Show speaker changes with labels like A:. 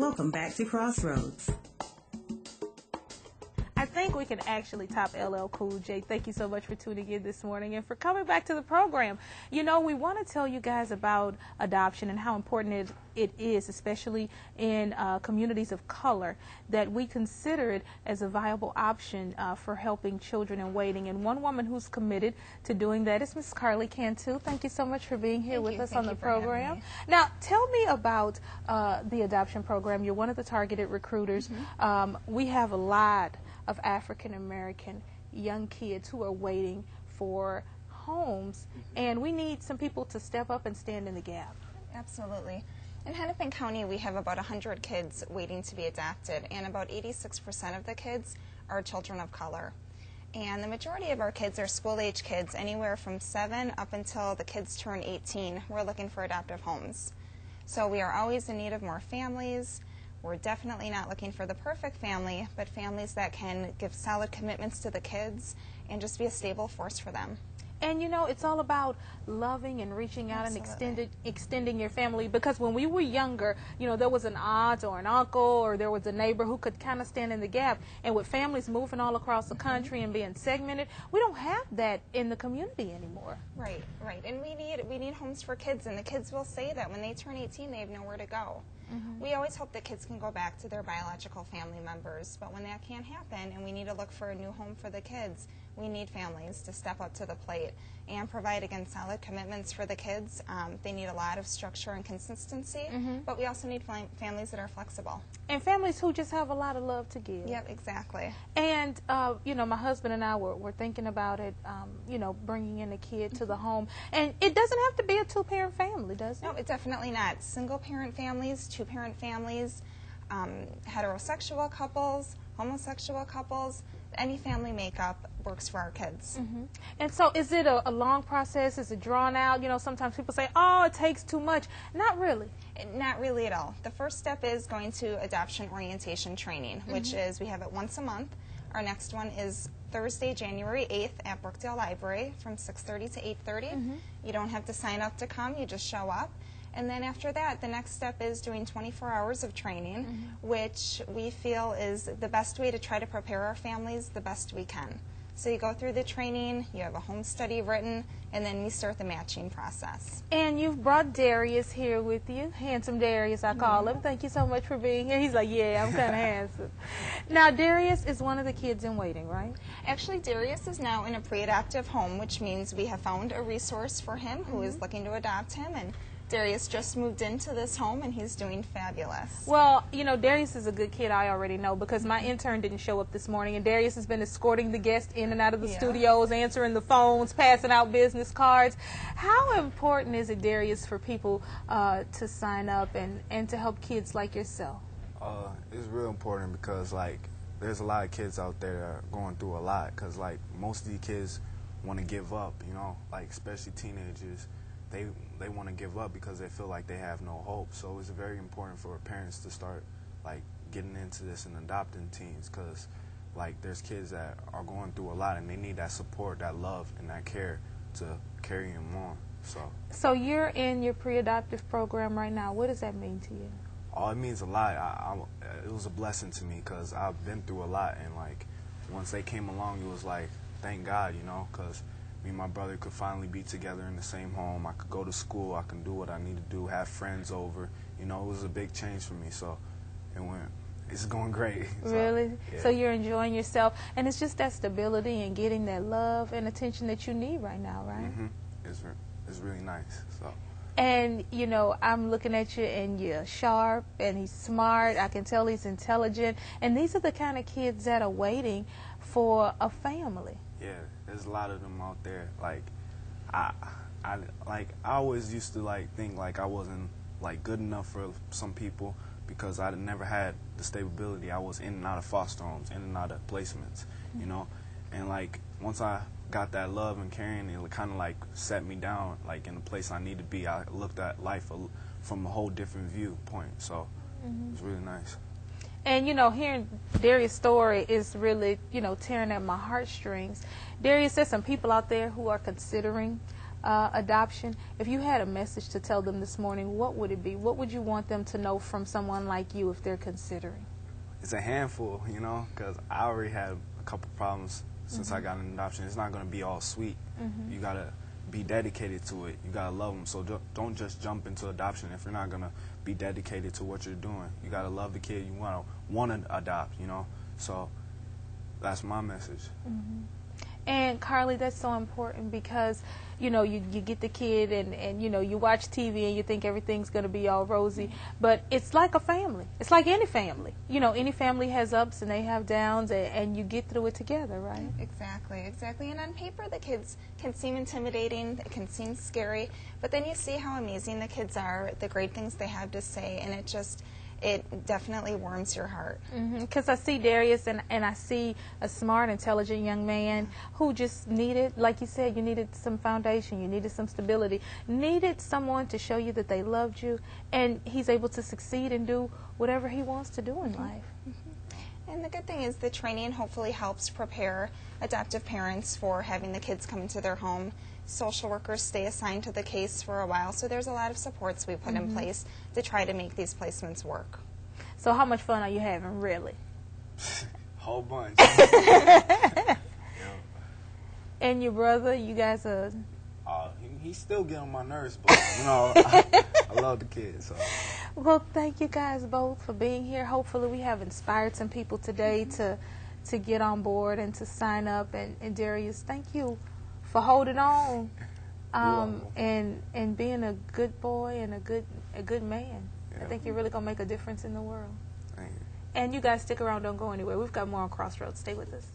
A: Welcome back to Crossroads.
B: I think we can actually top LL Cool J. Thank you so much for tuning in this morning and for coming back to the program. You know, we want to tell you guys about adoption and how important it is, especially in communities of color, that we consider it as a viable option for helping children in waiting. And one woman who's committed to doing that is Miss Carly Cantu. Thank you so much for being here with us on the program. Now, tell me about the adoption program. You're one of the targeted recruiters. We have a lot of African American young kids who are waiting for homes, and we need some people to step up and stand in the gap.
C: Absolutely. In Hennepin County, we have about 100 kids waiting to be adopted, and about 86% of the kids are children of color. And the majority of our kids are school-age kids, anywhere from 7 up until the kids turn 18. We're looking for adoptive homes. So we are always in need of more families. We're definitely not looking for the perfect family, but families that can give solid commitments to the kids and just be a stable force for them.
B: And you know, it's all about loving and reaching out and extending your family, because when we were younger, you know, there was an aunt or an uncle or there was a neighbor who could kind of stand in the gap. And with families moving all across the country and being segmented, we don't have that in the community anymore.
C: Right, right. And we need homes for kids, and the kids will say that when they turn 18, they have nowhere to go. We always hope that kids can go back to their biological family members, but when that can't happen and we need to look for a new home for the kids, we need families to step up to the plate and provide, again, solid commitments for the kids. They need a lot of structure and consistency, but we also need families that are flexible.
B: And families who just have a lot of love to give.
C: Yep, exactly.
B: And, you know, my husband and I were thinking about it, you know, bringing in a kid to the home. And it doesn't have to be a two-parent family, does it?
C: No, it's definitely not. Single-parent families, two-parent families, heterosexual couples, homosexual couples, any family makeup works for our kids.
B: And so is it a long process? Is it drawn out? You know, sometimes people say, oh, it takes too much. Not really.
C: Not really at all. The first step is going to adoption orientation training, which is, we have it once a month. Our next one is Thursday, January 8th at Brookdale Library from 6:30 to 8:30. You don't have to sign up to come, you just show up. And then after that, the next step is doing 24 hours of training, which we feel is the best way to try to prepare our families the best we can. So you go through the training, you have a home study written, and then we start the matching process.
B: And you've brought Darius here with you, handsome Darius, I call him. Thank you so much for being here. He's like, yeah, I'm kind of handsome. Now, Darius is one of the kids in waiting, right?
C: Actually, Darius is now in a pre-adoptive home, which means we have found a resource for him who is looking to adopt him, and Darius just moved into this home, and he's doing fabulous.
B: Well, you know, Darius is a good kid, I already know, because my intern didn't show up this morning, and Darius has been escorting the guests in and out of the studios, answering the phones, passing out business cards. How important is it, Darius, for people to sign up and to help kids like yourself?
D: It's real important because, like, there's a lot of kids out there that are going through a lot, because, like, most of these kids want to give up, you know, like, especially teenagers. They want to give up because they feel like they have no hope. So it's very important for parents to start, like, getting into this and adopting teens, because, like, there's kids that are going through a lot and they need that support, that love, and that care to carry them on. So
B: you're in your pre-adoptive program right now. What does that mean to you?
D: Oh, it means a lot. It was a blessing to me because I've been through a lot, and, like, once they came along, it was like, thank God, you know, because me and my brother could finally be together in the same home. I could go to school. I can do what I need to do, have friends over. You know, it was a big change for me, so it's going great.
B: Really?
D: Yeah.
B: So you're enjoying yourself, and it's just that stability and getting that love and attention that you need right now, right?
D: It's really nice. So.
B: And, you know, I'm looking at you, and you're sharp, and he's smart. I can tell he's intelligent. And these are the kind of kids that are waiting for a family.
D: Yeah, there's a lot of them out there. Like, I always used to, like, think like I wasn't, like, good enough for some people because I never had the stability. I was in and out of foster homes, in and out of placements, you know. And, like, once I got that love and caring, it kind of, like, set me down, like, in the place I need to be. I looked at life from a whole different viewpoint, so it was really nice.
B: And, you know, hearing Darius' story is really, you know, tearing at my heartstrings. Darius, there's some people out there who are considering adoption. If you had a message to tell them this morning, what would it be? What would you want them to know from someone like you if they're considering?
D: It's a handful, you know, because I already had a couple problems since I got an adoption. It's not going to be all sweet. You got to be dedicated to it. You got to love them. So don't just jump into adoption if you're not going to be dedicated to what you're doing. You got to love the kid you want to adopt, you know. So that's my message.
B: And Carly, that's so important because, you know, you get the kid and, you know, you watch TV and you think everything's going to be all rosy. But it's like a family. It's like any family. You know, any family has ups and they have downs, and you get through it together, right?
C: Exactly, exactly. And on paper, the kids can seem intimidating. It can seem scary. But then you see how amazing the kids are, the great things they have to say, and it definitely warms your heart.
B: Because I see Darius and I see a smart, intelligent young man who just needed, like you said, you needed some foundation, you needed some stability, needed someone to show you that they loved you, and he's able to succeed and do whatever he wants to do in life.
C: And the good thing is the training hopefully helps prepare adoptive parents for having the kids come into their home. Social workers stay assigned to the case for a while, so there's a lot of supports we put in place to try to make these placements work.
B: So how much fun are you having, really?
D: Whole bunch.
B: And your brother, you guys are...
D: He's still getting on my nerves, but, you know, I love the kids. So.
B: Well, thank you guys both for being here. Hopefully we have inspired some people today to get on board and to sign up. And Darius, thank you for holding on and being a good boy and a good man. I think you're really going to make a difference in the world.
D: Thank you.
B: And you guys stick around, don't go anywhere. We've got more on Crossroads. Stay with us.